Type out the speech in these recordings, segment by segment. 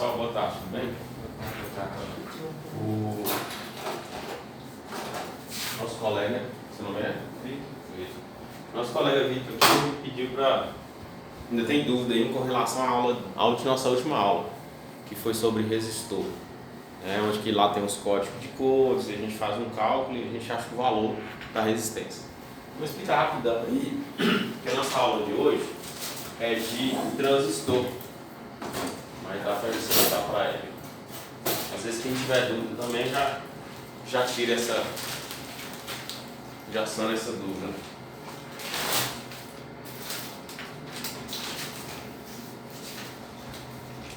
Pessoal, boa tarde, tudo bem? O nosso colega, seu nome é? Vitor. Nosso colega Vitor aqui me pediu para... Ainda tem dúvida aí com relação à aula de nossa última aula, que foi sobre resistor. Onde que lá tem os códigos de cores, a gente faz um cálculo e a gente acha o valor da resistência. Vou explicar rapidão aí, que a nossa aula de hoje é de transistor. Mas dá para explicar para ele. Às vezes quem tiver dúvida também já tira essa... já sana essa dúvida.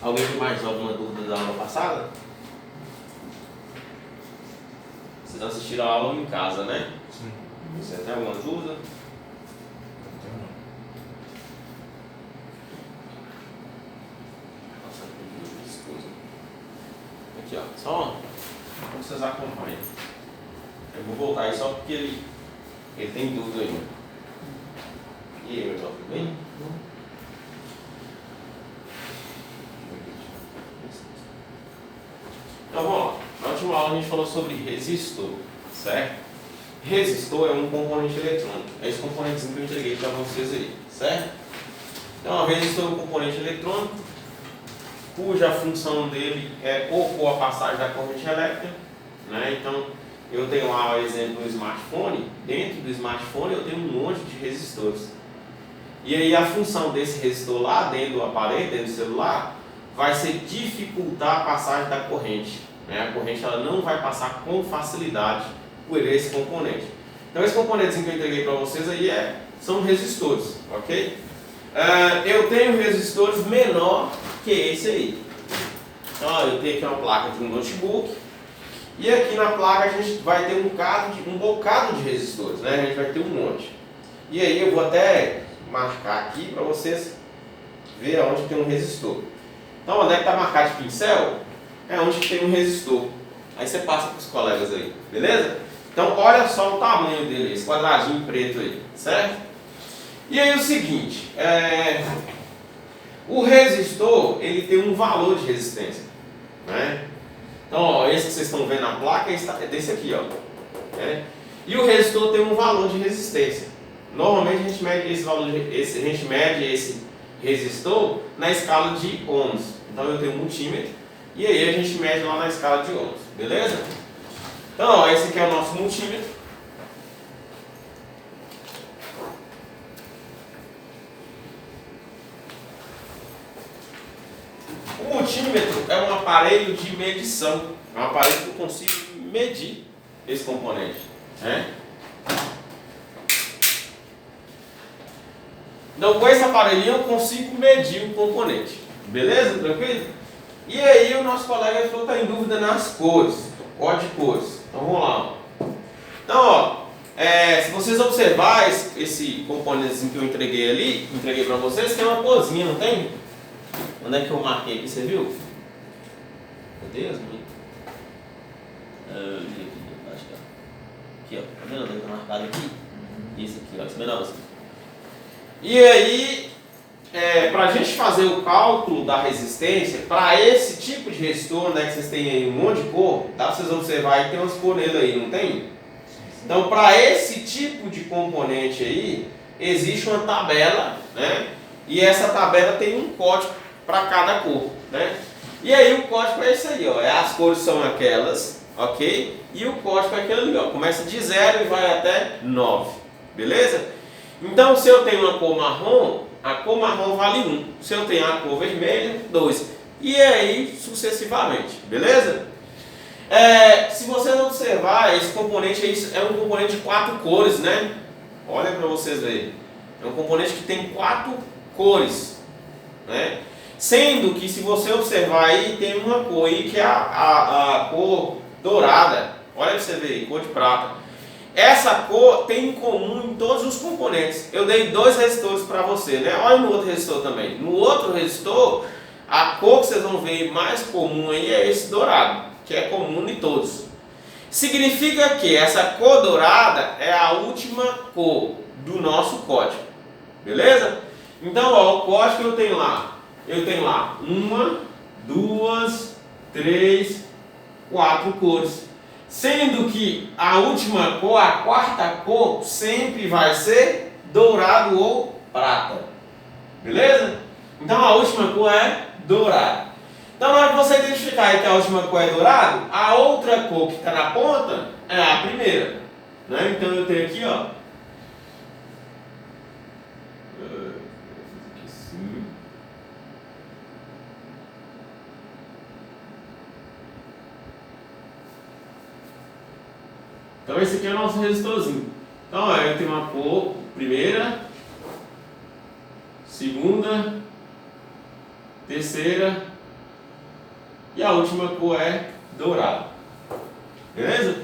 Alguém tem mais alguma dúvida da aula passada? Vocês assistiram a aula em casa, né? Sim. Você tem alguma dúvida? Não tenho não. Aqui, ó. Só para vocês acompanhem. Eu vou voltar aí só porque ele tem dúvida ainda. E aí, meu irmão, tudo bem? Então vamos lá. Na última aula a gente falou sobre resistor, certo? Resistor é um componente eletrônico. É esse componentezinho que eu entreguei para vocês aí, certo? Então, o resistor é um componente eletrônico cuja função dele é opor a passagem da corrente elétrica, né? Então, eu tenho lá o exemplo do smartphone. Dentro do smartphone eu tenho um monte de resistores. E aí a função desse resistor lá dentro do aparelho, dentro do celular, vai ser dificultar a passagem da corrente, né? A corrente ela não vai passar com facilidade por esse componente. Então esse componentezinho que eu entreguei para vocês aí são resistores, ok? Eu tenho resistores menor que esse aí. Então eu tenho aqui uma placa de um notebook e aqui na placa a gente vai ter um bocado de resistores, né? A gente vai ter um monte. E aí eu vou até marcar aqui para vocês verem onde tem um resistor. Então onde é que está marcado de pincel? É onde tem um resistor. Aí você passa para os colegas aí, beleza? Então olha só o tamanho dele, esse quadradinho preto aí, certo? E aí o seguinte, o resistor ele tem um valor de resistência, né? Então ó, esse que vocês estão vendo na placa é desse aqui, ó, né? E o resistor tem um valor de resistência. Normalmente a gente mede esse resistor na escala de ohms. Então eu tenho um multímetro e aí a gente mede lá na escala de ohms, beleza? Então ó, esse aqui é o nosso multímetro. O multímetro é um aparelho de medição, é um aparelho que eu consigo medir esse componente, né? Então com esse aparelhinho eu consigo medir o componente, beleza? Tranquilo? E aí o nosso colega falou que está em dúvida nas cores, código de cores. Então vamos lá. Então ó, se vocês observarem esse componentezinho que eu entreguei para vocês, tem uma corzinha, não tem? Onde é que eu marquei aqui, você viu? Cadê as minhas? Aqui, ó. Tá vendo onde é que tá marcado aqui? Isso aqui, ó. Isso menor. E aí, para a gente fazer o cálculo da resistência, para esse tipo de resistor, né, que vocês têm aí um monte de cor, dá para vocês observar que tem umas cores nele aí, não tem? Então, para esse tipo de componente aí, existe uma tabela, né? E essa tabela tem um código para cada cor, né? E aí o código é esse aí, ó. As cores são aquelas, ok? E o código é aquele ali, ó. Começa de 0 e vai até 9, beleza? Então, se eu tenho uma cor marrom, a cor marrom vale 1. Se eu tenho a cor vermelha, 2. E aí, sucessivamente, beleza? Se vocês observar, esse componente aí é um componente de 4 cores, né? Olha para vocês verem. É um componente que tem 4 cores, né? Sendo que, se você observar aí, tem uma cor aí que é a cor dourada. Olha para você ver aí, cor de prata. Essa cor tem em comum em todos os componentes. Eu dei 2 resistores para você, né? Olha no outro resistor também. No outro resistor, a cor que vocês vão ver mais comum aí é esse dourado, que é comum em todos. Significa que essa cor dourada é a última cor do nosso código, beleza? Então, ó, o código eu tenho lá 1, 2, 3, 4 cores. Sendo que a última cor, a quarta cor, sempre vai ser dourado ou prata. Beleza? Então a última cor é dourado. Então na hora que você identificar aí que a última cor é dourado, a outra cor que está na ponta é a primeira. Né? Então eu tenho aqui, ó. Aqui sim. Então esse aqui é o nosso resistorzinho. Então ó, eu tenho uma cor primeira, segunda, terceira e a última cor é dourado. Beleza?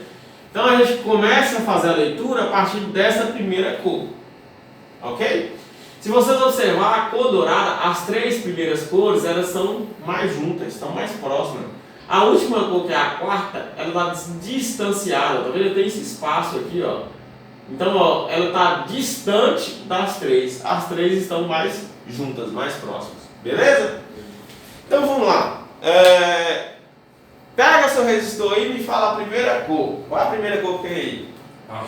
Então a gente começa a fazer a leitura a partir dessa primeira cor. Ok? Se vocês observar a cor dourada, as três primeiras cores elas são mais juntas, estão mais próximas. A última cor, que é a quarta, ela está distanciada, tá vendo? Tem esse espaço aqui, ó. Então, ó, ela está distante das três. As três estão mais juntas, mais próximas. Beleza? Então vamos lá. Pega seu resistor aí e me fala a primeira cor. Qual é a primeira cor que tem aí? Marrom.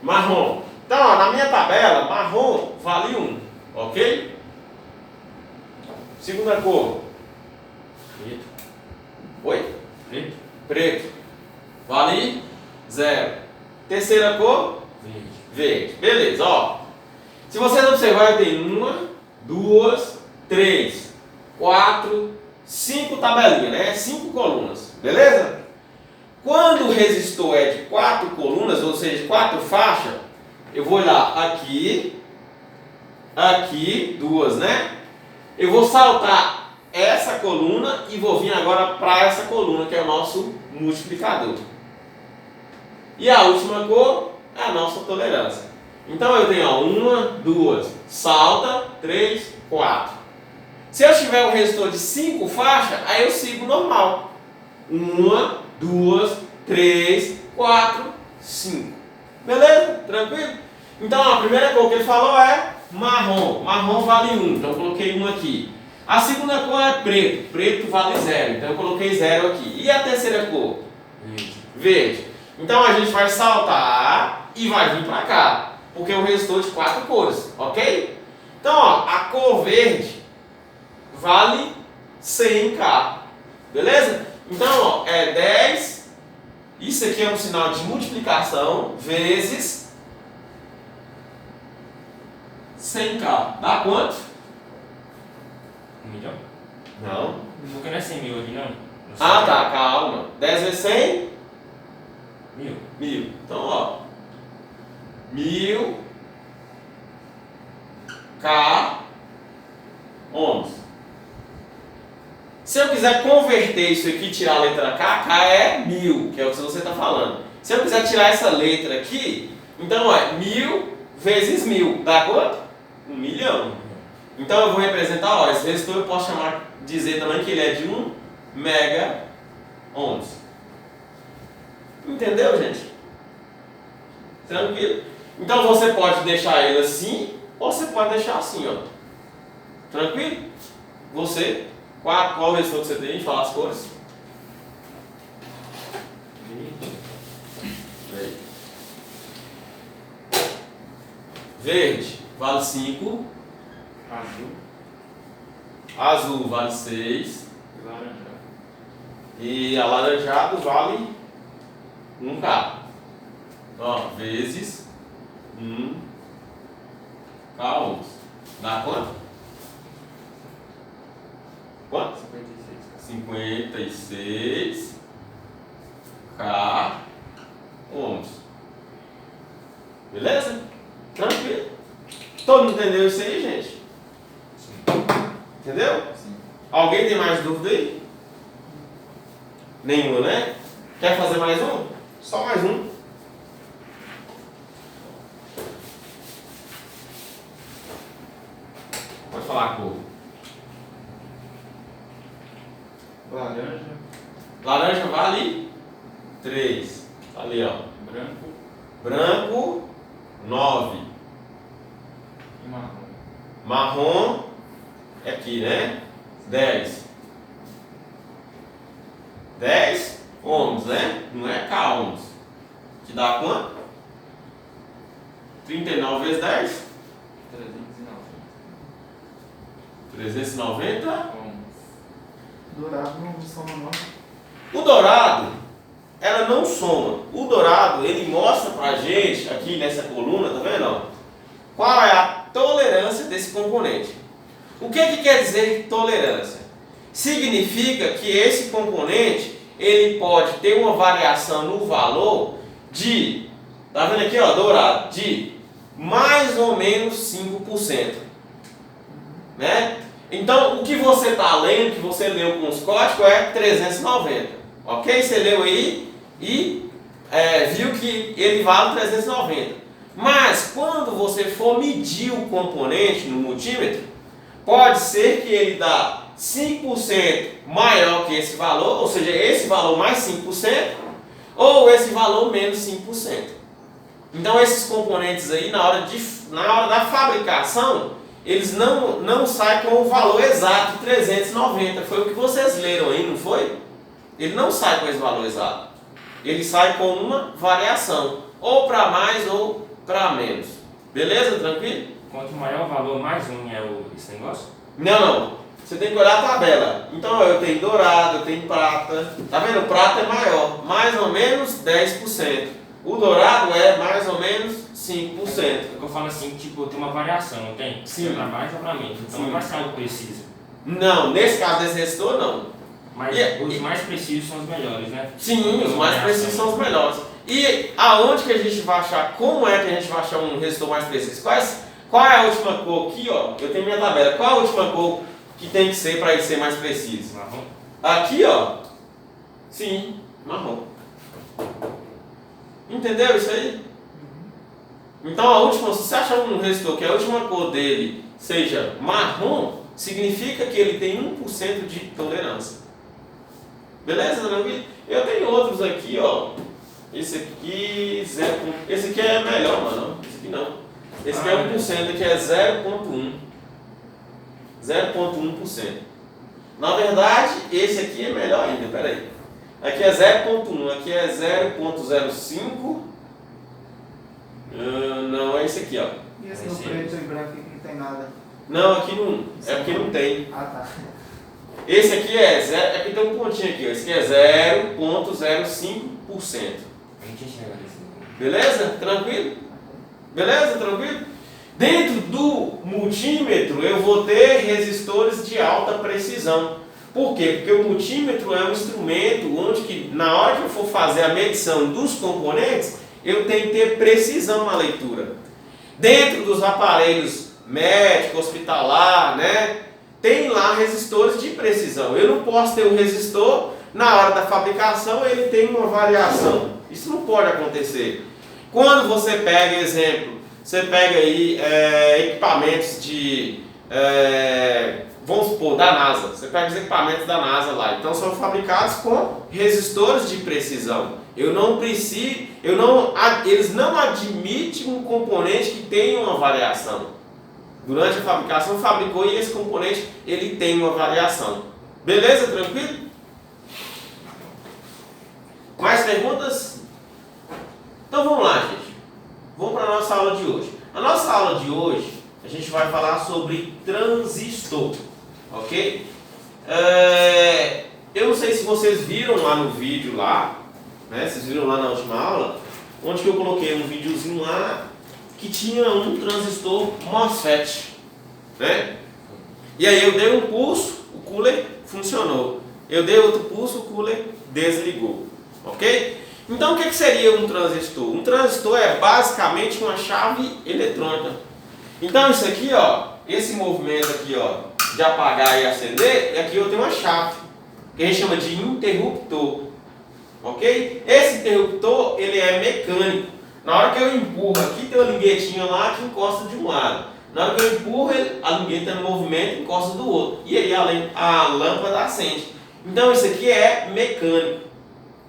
Marrom. Então, ó, na minha tabela, marrom vale 1. Ok? Segunda cor. Preto. Oi? Preto. Preto. Vale 0. Terceira cor? Verde. Verde. Beleza, ó. Se vocês observarem, tem 1, 2, 3, 4, 5 tabelinhas, né? 5 colunas. Beleza? Quando o resistor é de 4 colunas, ou seja, 4 faixas, eu vou olhar aqui, aqui, 2, né? Eu vou saltar essa coluna e vou vir agora para essa coluna, que é o nosso multiplicador. E a última cor é a nossa tolerância. Então eu tenho 1, 2, salta, 3, 4. Se eu tiver um resistor de 5 faixas, aí eu sigo normal. 1, 2, 3, 4, 5. Beleza? Tranquilo? Então a primeira cor que ele falou é marrom. Marrom vale 1, então eu coloquei 1 aqui. A segunda cor é preto. Preto vale 0, então eu coloquei 0 aqui. E a terceira cor? Verde. Verde. Então a gente vai saltar e vai vir para cá, porque é um resistor de 4 cores, ok? Então ó, a cor verde vale 100K, beleza? Então ó, é 10, isso aqui é um sinal de multiplicação, vezes 100K. Dá quanto? 1 milhão? Não. Porque não é 100 mil aqui, não? Ah tá, calma. 10 vezes 100? 1000. 1000. Então ó, 1000 K ohms. Se eu quiser converter isso aqui e tirar a letra K, K é 1000, que é o que você está falando. Se eu quiser tirar essa letra aqui, então é 1000 vezes 1000. Dá quanto? 1 milhão. Então eu vou representar, ó, esse resistor eu posso dizer também que ele é de 1 mega ohms. Entendeu, gente? Tranquilo? Então você pode deixar ele assim, ou você pode deixar assim, ó. Tranquilo? Você, qual resistor que você tem? Fala as cores. Verde. Verde vale 5. Azul. Azul vale 6. E laranjado. E alaranjado vale 1K. Ó, vezes 1K ohms. Dá quanto? Quanto? 56. 56K ohms. Beleza? Tranquilo. Todo mundo entendeu isso aí, gente? Sim. Entendeu? Sim. Alguém tem mais dúvida aí? Nenhuma, né? Quer fazer mais um? Só mais um. Pode falar a cor. Laranja. Laranja vale 3. Tá ali, ó. Branco. Branco, 9. E marrom. Marrom, é aqui, né? 10. 10 ohms, né? Não é K ohms. Que dá quanto? 39 vezes 10? 390. Dourado não soma não. O dourado, ela não soma. O dourado, ele mostra pra gente, aqui nessa coluna, tá vendo? Ó, qual é a tolerância desse componente. O que quer dizer tolerância? Significa que esse componente, ele pode ter uma variação no valor de, tá vendo aqui, ó, dourado, de mais ou menos 5%. Né? Então, o que você está lendo, que você leu com os códigos, é 390. Ok? Você leu aí e viu que ele vale 390. Mas, quando você for medir o componente no multímetro, pode ser que ele dá 5% maior que esse valor, ou seja, esse valor mais 5%, ou esse valor menos 5%. Então, esses componentes aí, na hora da fabricação, eles não saem com o valor exato de 390. Foi o que vocês leram aí, não foi? Ele não sai com esse valor exato. Ele sai com uma variação. Ou para mais ou para menos. Beleza? Tranquilo? Quanto maior o valor, mais um é esse negócio? Não. Você tem que olhar a tabela. Então, eu tenho dourado, eu tenho prata. Tá vendo? O prata é maior. Mais ou menos 10%. O dourado é mais ou menos 5%. Eu falo assim, tipo, tem uma variação, não tem? Sim. Para mais ou para menos. Então não vai ser algo preciso. Não, nesse caso desse resistor, não. Mas os mais precisos são os melhores, né? Sim, os mais precisos são os melhores. E aonde que a gente vai achar, como é que a gente vai achar um resistor mais preciso? Qual é a última cor aqui, ó? Eu tenho minha tabela. Qual é a última cor que tem que ser para ele ser mais preciso? Marrom. Aqui, ó. Sim, marrom. Entendeu isso aí? Então a última, se você achar um resistor que a última cor dele seja marrom, significa que ele tem 1% de tolerância. Beleza, tranquilo? Eu tenho outros aqui, ó. Esse aqui, esse aqui é melhor, mano. Esse aqui não. Esse aqui é 1%, aqui é 0,1. 0,1%. Na verdade, esse aqui é melhor ainda, peraí. Aqui é 0,1, aqui é 0,05. Não, é esse aqui, ó. E esse no preto e branco aqui não tem nada? Não, aqui não. É porque não tem. Ah, tá. Esse aqui é zero. Aqui tem um pontinho aqui, ó. Esse aqui é 0,05%. A gente enxerga isso. Beleza? Tranquilo? Beleza? Tranquilo? Dentro do multímetro eu vou ter resistores de alta precisão. Por quê? Porque o multímetro é um instrumento onde que, na hora que eu for fazer a medição dos componentes, eu tenho que ter precisão na leitura. Dentro dos aparelhos médico, hospitalar, né, tem lá resistores de precisão. Eu não posso ter um resistor, na hora da fabricação ele tem uma variação. Isso não pode acontecer. Quando você pega, exemplo, você pega aí equipamentos de... vamos supor, da NASA. Você pega os equipamentos da NASA lá. Então são fabricados com resistores de precisão. Eles não admitem um componente que tenha uma variação. Durante a fabricação fabricou e esse componente ele tem uma variação. Beleza? Tranquilo? Mais perguntas? Então vamos lá, gente. Vamos para a nossa aula de hoje. A nossa aula de hoje a gente vai falar sobre transistor. Ok? Eu não sei se vocês viram lá no vídeo lá, né? Vocês viram lá na última aula, onde que eu coloquei um videozinho lá que tinha um transistor MOSFET, né? E aí eu dei um pulso, o cooler funcionou. Eu dei outro pulso, o cooler desligou. Ok? Então o que seria um transistor? Um transistor é basicamente uma chave eletrônica. Então isso aqui, ó, esse movimento aqui, ó, de apagar e acender, aqui eu tenho uma chave, que a gente chama de interruptor. Ok? Esse interruptor, ele é mecânico. Na hora que eu empurro aqui, tem uma linguetinha lá que encosta de um lado. Na hora que eu empurro, a lingueta no movimento encosta do outro. E aí a lâmpada acende. Então isso aqui é mecânico.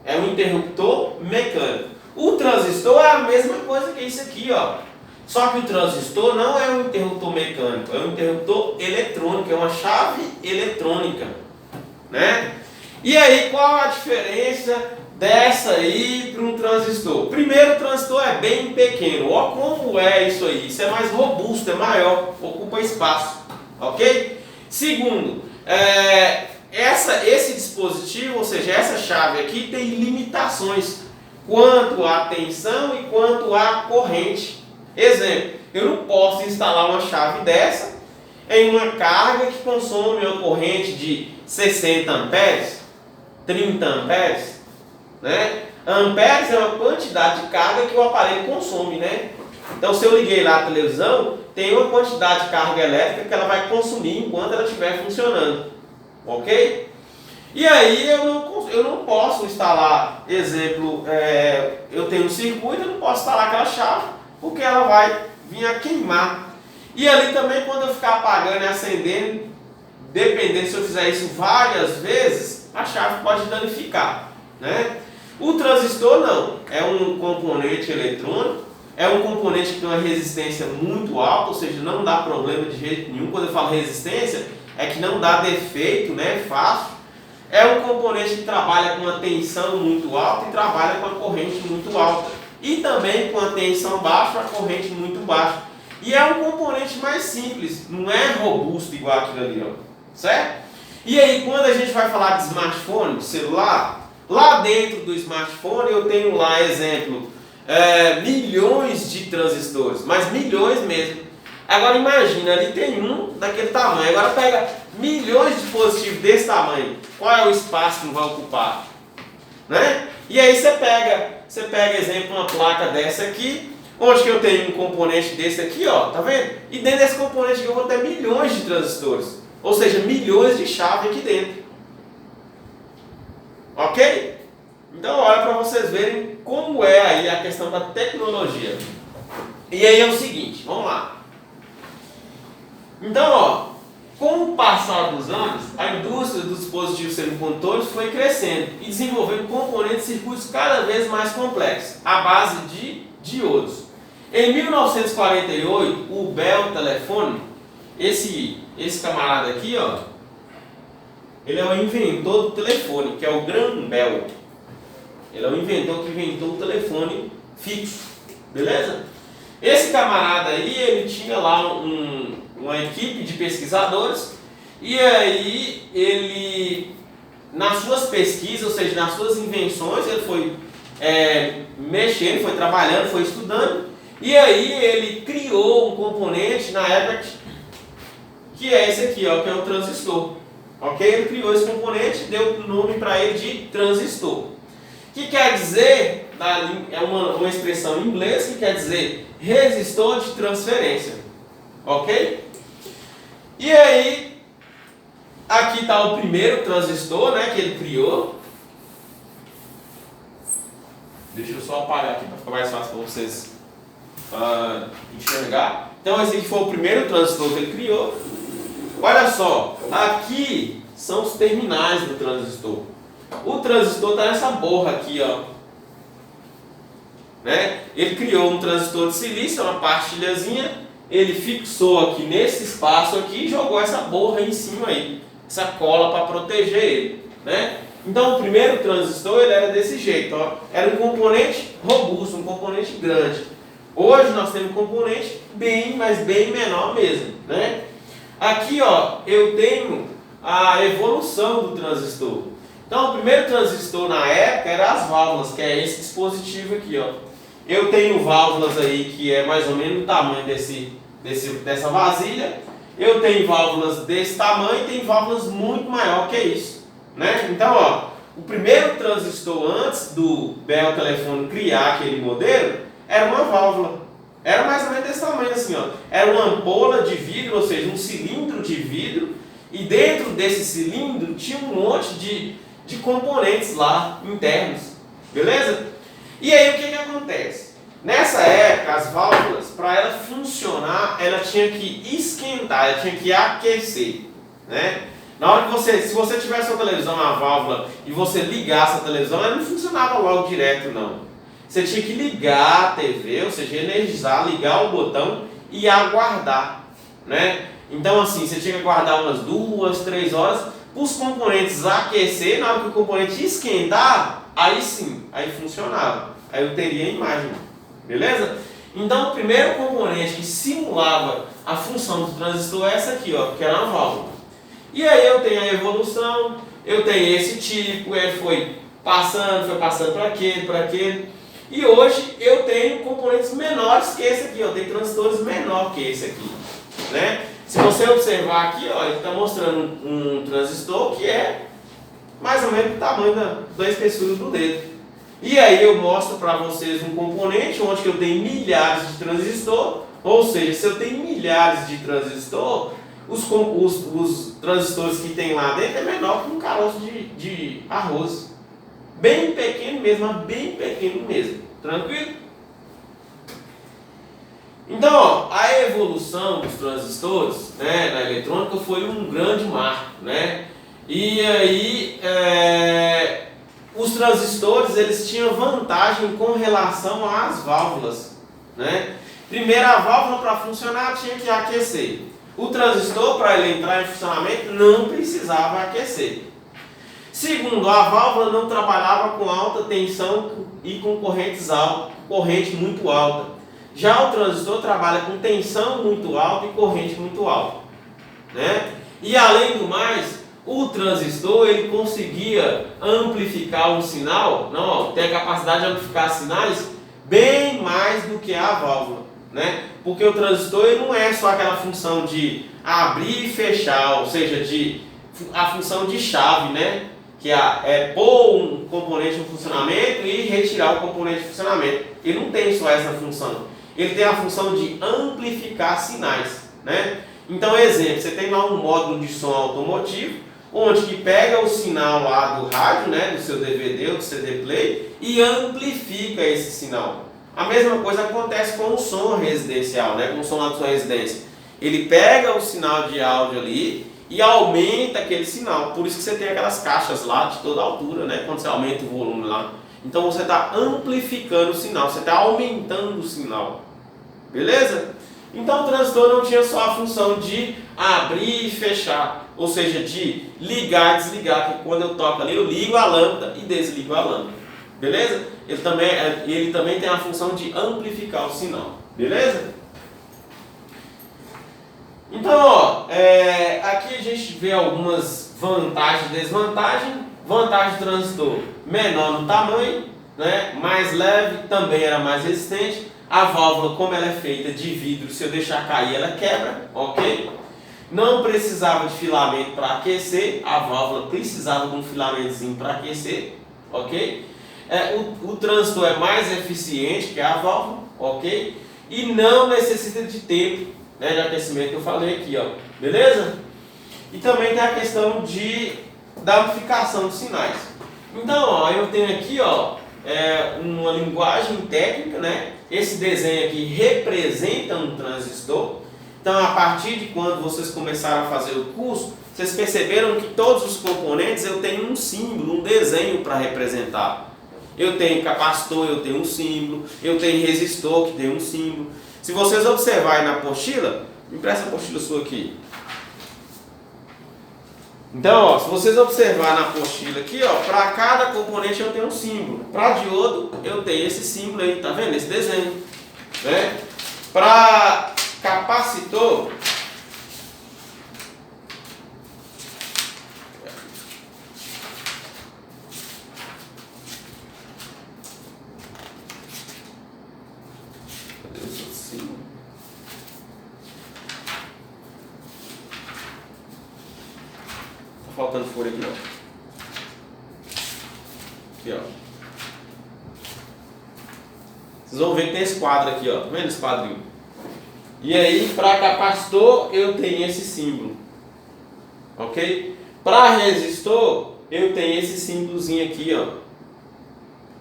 É um interruptor mecânico. O transistor é a mesma coisa que isso aqui, ó. Só que o transistor não é um interruptor mecânico, é um interruptor eletrônico, é uma chave eletrônica, né? E aí, qual a diferença dessa aí para um transistor? Primeiro, o transistor é bem pequeno. Olha como é isso aí. Isso é mais robusto, é maior, ocupa espaço. Ok? Segundo, esse dispositivo, ou seja, essa chave aqui tem limitações quanto à tensão e quanto à corrente. Exemplo, eu não posso instalar uma chave dessa em uma carga que consome uma corrente de 60 amperes, 30 amperes, né? Amperes é uma quantidade de carga que o aparelho consome, né? Então, se eu liguei lá a televisão, tem uma quantidade de carga elétrica que ela vai consumir enquanto ela estiver funcionando, ok? E aí eu não posso instalar, exemplo, eu tenho um circuito, eu não posso instalar aquela chave, porque ela vai vir a queimar. E ali também, quando eu ficar apagando e acendendo, dependendo se eu fizer isso várias vezes, a chave pode danificar, né? O transistor não, é um componente eletrônico, é um componente que tem uma resistência muito alta, ou seja, não dá problema de jeito nenhum. Quando eu falo resistência, é que não dá defeito, né? Fácil. É um componente que trabalha com uma tensão muito alta e trabalha com a corrente muito alta. E também com a tensão baixa, a corrente muito baixa. E é um componente mais simples, não é robusto igual aquilo ali, ó. Certo? E aí, quando a gente vai falar de smartphone, de celular, lá dentro do smartphone eu tenho lá, exemplo, milhões de transistores, mas milhões mesmo. Agora imagina, ali tem um daquele tamanho, agora pega milhões de dispositivos desse tamanho, qual é o espaço que não vai ocupar? Né? E aí você pega, exemplo, uma placa dessa aqui, onde que eu tenho um componente desse aqui, ó, tá vendo? E dentro desse componente aqui eu vou ter milhões de transistores, ou seja, milhões de chaves aqui dentro. Ok? Então olha para vocês verem como é aí a questão da tecnologia. E aí é o seguinte, vamos lá. Então, ó, com o passar dos anos, a indústria dos dispositivos semicondutores foi crescendo e desenvolvendo componentes de circuitos cada vez mais complexos, à base de diodos. Em 1948, o Bell Telephone, esse camarada aqui, ó, ele é o inventor do telefone, que é o Graham Bell. Ele é o inventor que inventou o telefone fixo, beleza? Esse camarada aí, ele tinha lá uma equipe de pesquisadores, e aí ele, nas suas pesquisas, ou seja, nas suas invenções, ele foi mexendo, foi trabalhando, foi estudando, e aí ele criou um componente na época que é esse aqui, ó, que é o transistor. Ok? Ele criou esse componente, deu o nome para ele de transistor. Que quer dizer, é uma expressão em inglês que quer dizer resistor de transferência. Ok? E aí, aqui está o primeiro transistor, né, que ele criou. Deixa eu só apagar aqui para ficar mais fácil para vocês enxergar. Então esse aqui foi o primeiro transistor que ele criou. Olha só, aqui são os terminais do transistor. O transistor está nessa borra aqui, ó. Né? Ele criou um transistor de silício, uma pastilhazinha. Ele fixou aqui nesse espaço aqui e jogou essa borra em cima aí, essa cola para proteger ele, né? Então o primeiro transistor ele era desse jeito, ó. Era um componente robusto, um componente grande. Hoje nós temos um componente mas bem menor mesmo, né? Aqui, ó, eu tenho a evolução do transistor. Então o primeiro transistor na época era as válvulas, que é esse dispositivo aqui, ó. Eu tenho válvulas aí que é mais ou menos o tamanho dessa vasilha. Eu tenho válvulas desse tamanho e tem válvulas muito maior que isso, né? Então, ó, o primeiro transistor antes do Bell Telephone criar aquele modelo era uma válvula. Era mais ou menos desse tamanho assim, ó. Era uma ampola de vidro, ou seja, um cilindro de vidro, e dentro desse cilindro tinha um monte de componentes lá internos, beleza? E aí o que acontece? Nessa época, as válvulas, para ela funcionar, ela tinha que esquentar, ela tinha que aquecer, né? Na hora que se você tivesse sua televisão na válvula e você ligasse a televisão, ela não funcionava logo direto, não. Você tinha que ligar a TV, ou seja, energizar, ligar o botão e aguardar, né? Então assim, você tinha que aguardar umas 2, 3 horas os componentes aquecer, na hora que o componente esquentar, aí sim, aí funcionava. Aí eu teria a imagem, beleza? Então o primeiro componente que simulava a função do transistor é essa aqui, ó, que era uma válvula. E aí eu tenho a evolução, eu tenho esse tipo, ele foi passando para aquele. E hoje eu tenho componentes menores que esse aqui, eu tenho transistores menores que esse aqui, né? Se você observar aqui, ó, ele está mostrando um transistor que é mais ou menos o tamanho da espessura do dedo. E aí eu mostro para vocês um componente onde eu tenho milhares de transistor, ou seja, se eu tenho milhares de transistor, os transistores que tem lá dentro é menor que um caroço de arroz. Bem pequeno mesmo, mas bem pequeno mesmo. Tranquilo? Então, ó, a evolução dos transistores, né, na eletrônica foi um grande marco, né? E aí, os transistores eles tinham vantagem com relação às válvulas, né? Primeiro, a válvula para funcionar tinha que aquecer. O transistor, para ele entrar em funcionamento, não precisava aquecer. Segundo, a válvula não trabalhava com alta tensão e com corrente muito alta. Já o transistor trabalha com tensão muito alta e corrente muito alta, né? E além do mais, o transistor ele conseguia amplificar um sinal, não, tem a capacidade de amplificar sinais bem mais do que a válvula, né? Porque o transistor ele não é só aquela função de abrir e fechar, ou seja, a função de chave, né? Que é pôr um componente em funcionamento e retirar o componente de funcionamento. Ele não tem só essa função. Ele tem a função de amplificar sinais, né? Então, exemplo, você tem lá um módulo de som automotivo, onde que pega o sinal lá do rádio, né, do seu DVD ou do CD Play e amplifica esse sinal. A mesma coisa acontece com o som residencial, né, com o som lá da sua residência. Ele pega o sinal de áudio ali e aumenta aquele sinal. Por isso que você tem aquelas caixas lá de toda altura, né, quando você aumenta o volume lá. Então você está amplificando o sinal, você está aumentando o sinal. Beleza? Então o transistor não tinha só a função de abrir e fechar, ou seja, de ligar e desligar, que quando eu toco ali eu ligo a lâmpada e desligo a lâmpada. Beleza? Ele também tem a função de amplificar o sinal. Beleza? Então, ó, aqui a gente vê algumas vantagens e desvantagens. Vantagem do transistor: menor no tamanho, né? Mais leve, também era mais resistente. A válvula, como ela é feita de vidro, se eu deixar cair ela quebra, ok? Não precisava de filamento para aquecer, a válvula precisava de um filamentozinho para aquecer, ok? O transistor é mais eficiente que a válvula, ok? E não necessita de tempo, né, de aquecimento que eu falei aqui, ó, beleza? E também tem a questão da amplificação dos sinais. Então, ó, eu tenho aqui, ó, uma linguagem técnica, né? Esse desenho aqui representa um transistor. Então, a partir de quando vocês começaram a fazer o curso, vocês perceberam que todos os componentes eu tenho um símbolo, um desenho para representar. Eu tenho capacitor, eu tenho um símbolo, eu tenho resistor, que tem um símbolo. Se vocês observarem na apostila, me presta a apostila sua aqui. Então, ó, se vocês observarem na apostila aqui, ó, para cada componente eu tenho um símbolo. Para diodo eu tenho esse símbolo aí, tá vendo? Esse desenho, né? Para capacitor, cadê esse outro símbolo? Tá faltando folha aqui, ó. Aqui, ó. Vocês vão ver que tem esse quadro aqui, ó. Tá vendo esse quadrinho? E aí, para capacitor, eu tenho esse símbolo. Ok? Para resistor, eu tenho esse símbolozinho aqui, ó.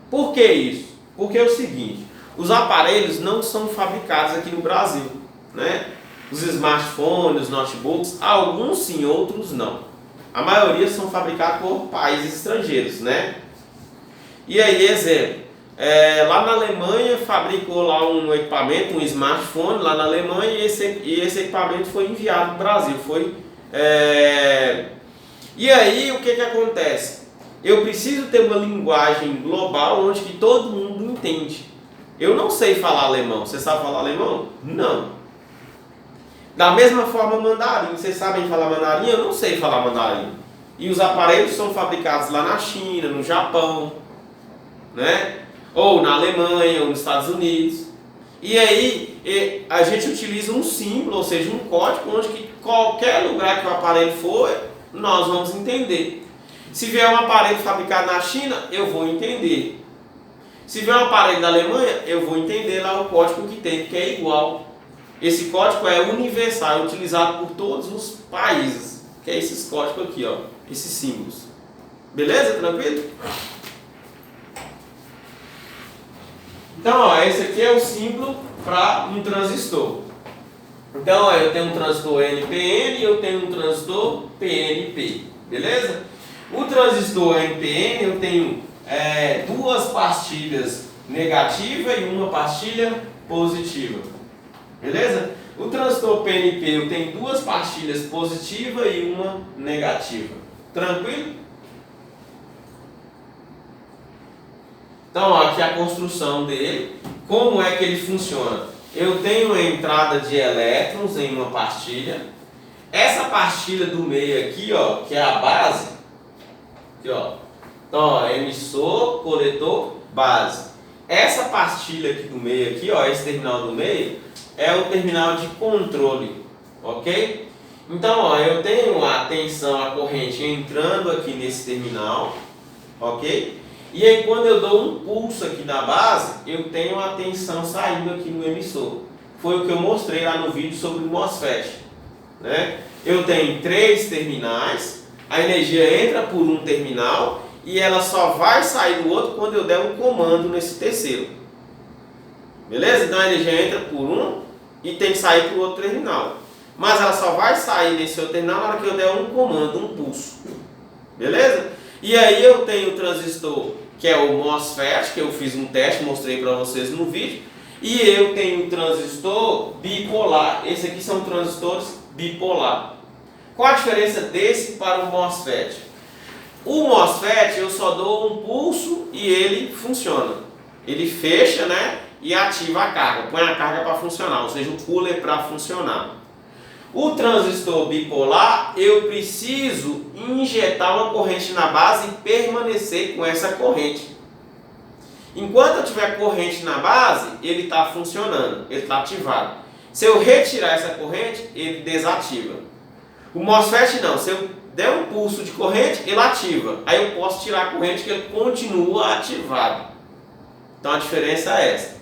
Por que isso? Porque é o seguinte: os aparelhos não são fabricados aqui no Brasil, né? Os smartphones, os notebooks, alguns sim, outros não. A maioria são fabricados por países estrangeiros, né? E aí, exemplo. Lá na Alemanha fabricou lá um equipamento, um smartphone lá na Alemanha, e esse equipamento foi enviado para o Brasil. E aí o que acontece? Eu preciso ter uma linguagem global onde que todo mundo entende. Eu não sei falar alemão. Você sabe falar alemão? Não. Da mesma forma mandarim. Vocês sabem falar mandarim? Eu não sei falar mandarim. E os aparelhos são fabricados lá na China, no Japão, né? Ou na Alemanha, ou nos Estados Unidos. E aí a gente utiliza um símbolo, ou seja, um código, onde que qualquer lugar que o aparelho for, nós vamos entender. Se vier um aparelho fabricado na China, eu vou entender. Se vier um aparelho da Alemanha, eu vou entender lá o código que tem, que é igual. Esse código é universal, é utilizado por todos os países. Que é esses códigos aqui, ó, esses símbolos. Beleza? Tranquilo? Então, ó, esse aqui é o símbolo para um transistor. Então, ó, eu tenho um transistor NPN e eu tenho um transistor PNP. Beleza? O transistor NPN eu tenho duas pastilhas negativa e uma pastilha positiva. Beleza? O transistor PNP eu tenho duas pastilhas positiva e uma negativa. Tranquilo? Então, ó, aqui a construção dele. Como é que ele funciona? Eu tenho a entrada de elétrons em uma pastilha. Essa pastilha do meio aqui, ó, que é a base. Aqui, ó. Então, ó, emissor, coletor, base. Essa pastilha aqui do meio, aqui, ó, esse terminal do meio, é o terminal de controle, ok? Então, ó, eu tenho a tensão, a corrente entrando aqui nesse terminal, ok? E aí, quando eu dou um pulso aqui na base, eu tenho a tensão saindo aqui no emissor. Foi o que eu mostrei lá no vídeo sobre o MOSFET, né? Eu tenho 3 terminais. A energia entra por um terminal e ela só vai sair do outro quando eu der um comando nesse terceiro. Beleza? Então a energia entra por um e tem que sair para o outro terminal. Mas ela só vai sair nesse outro terminal na hora que eu der um comando, um pulso. Beleza? E aí eu tenho o transistor que é o MOSFET, que eu fiz um teste, mostrei para vocês no vídeo. E eu tenho o transistor bipolar. Esse aqui são transistores bipolar. Qual a diferença desse para o MOSFET? O MOSFET eu só dou um pulso e ele funciona. Ele fecha, né, e ativa a carga, põe a carga para funcionar, ou seja, o cooler para funcionar. O transistor bipolar eu preciso injetar uma corrente na base e permanecer com essa corrente. Enquanto eu tiver corrente na base, ele está funcionando, ele está ativado. Se eu retirar essa corrente, ele desativa. O MOSFET não, se eu der um pulso de corrente, ele ativa. Aí eu posso tirar a corrente que ele continua ativado. Então a diferença é essa.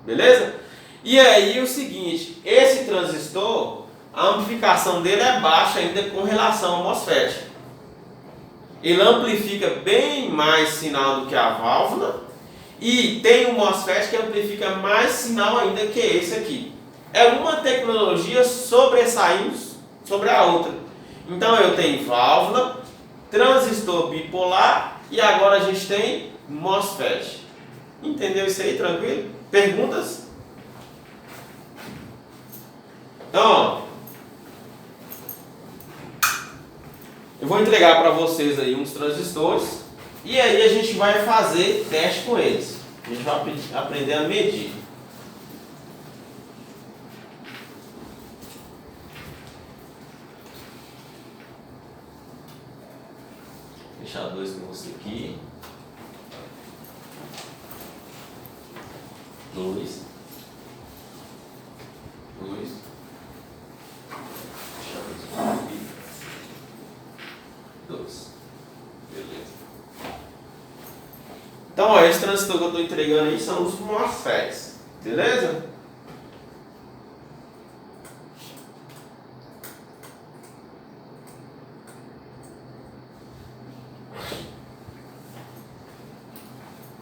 Beleza? E aí o seguinte, esse transistor, a amplificação dele é baixa ainda com relação ao MOSFET. Ele amplifica bem mais sinal do que a válvula. E tem um MOSFET que amplifica mais sinal ainda que esse aqui. É uma tecnologia sobressaindo sobre a outra. Então eu tenho válvula, transistor bipolar e agora a gente tem MOSFET. Entendeu isso aí? Tranquilo? Perguntas? Então, ó, eu vou entregar para vocês aí uns transistores e aí a gente vai fazer teste com eles. A gente vai aprender a medir. Vou deixar 2 com você aqui. 2. 2. Deixa eu ver aqui. 2. Beleza. Então, ó, esse transistor que eu estou entregando aí são os MOSFETs. Beleza?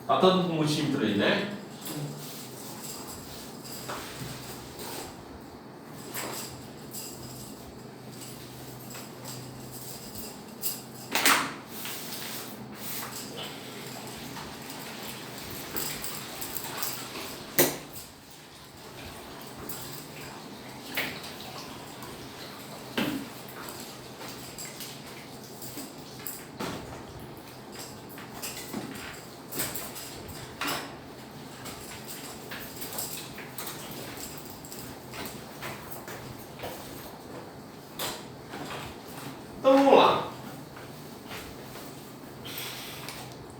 Tá todo mundo com multímetro aí, né?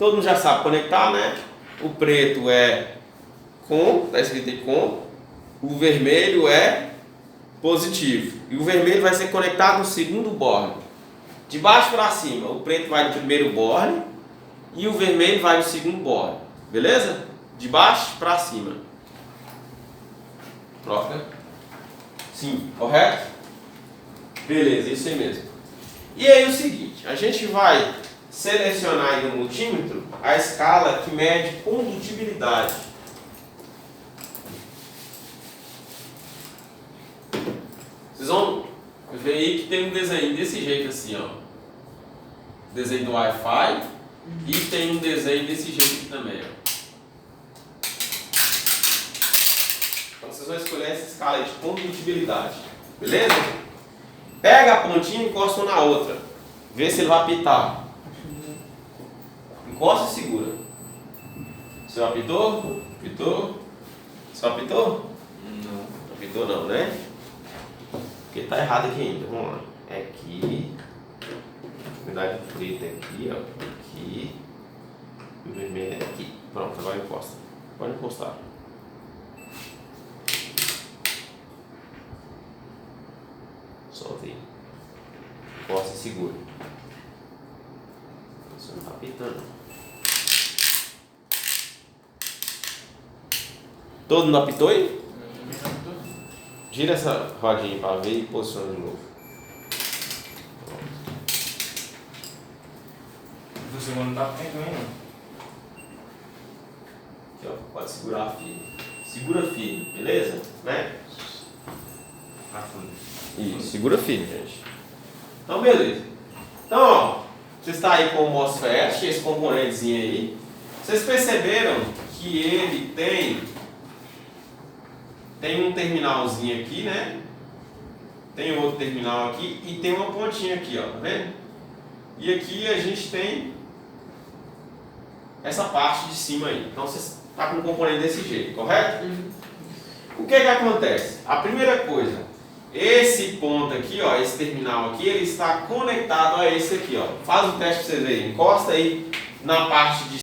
todo mundo já sabe conectar, né? O preto é com, está escrito aí com, o vermelho é positivo. E o vermelho vai ser conectado no segundo borne. De baixo para cima, o preto vai no primeiro borne e o vermelho vai no segundo borne. Beleza? De baixo para cima. Troca. Sim, correto? Beleza, isso aí mesmo. E aí o seguinte, a gente vai selecionar aí no multímetro a escala que mede condutibilidade. Vocês vão ver aí que tem um desenho desse jeito assim, ó. Desenho do Wi-Fi e tem um desenho desse jeito aqui também, ó. Então vocês vão escolher essa escala aí de condutibilidade. Beleza? Pega a pontinha e encosta uma na outra. Vê se ele vai apitar. Encosta e segura. Você apitou? Apitou? Você apitou? Não. Apitou não, né? Porque tá errado aqui ainda. Vamos lá. É aqui. Verdade preta aqui, ó. Aqui. E o vermelho é aqui. Pronto, agora encosta. Pode encostar. Solta aí. Encosta e segura. Você não tá apertando. Todo mundo apitou aí? Gira essa rodinha para ver e posiciona de novo. Você não tá pegando, não. Aqui, ó, pode segurar firme. Segura firme, beleza? Né? Isso, segura firme, gente. Então, beleza. Então, ó, você está aí com o MOSFET, esse componentezinho aí. Vocês perceberam que ele tem um terminalzinho aqui, né? Tem outro terminal aqui e tem uma pontinha aqui, ó, tá vendo? E aqui a gente tem essa parte de cima aí. Então você está com um componente desse jeito, correto? O que acontece? A primeira coisa, esse ponto aqui, ó, esse terminal aqui, ele está conectado a esse aqui, ó. Faz o teste para vocês verem. Encosta aí na parte de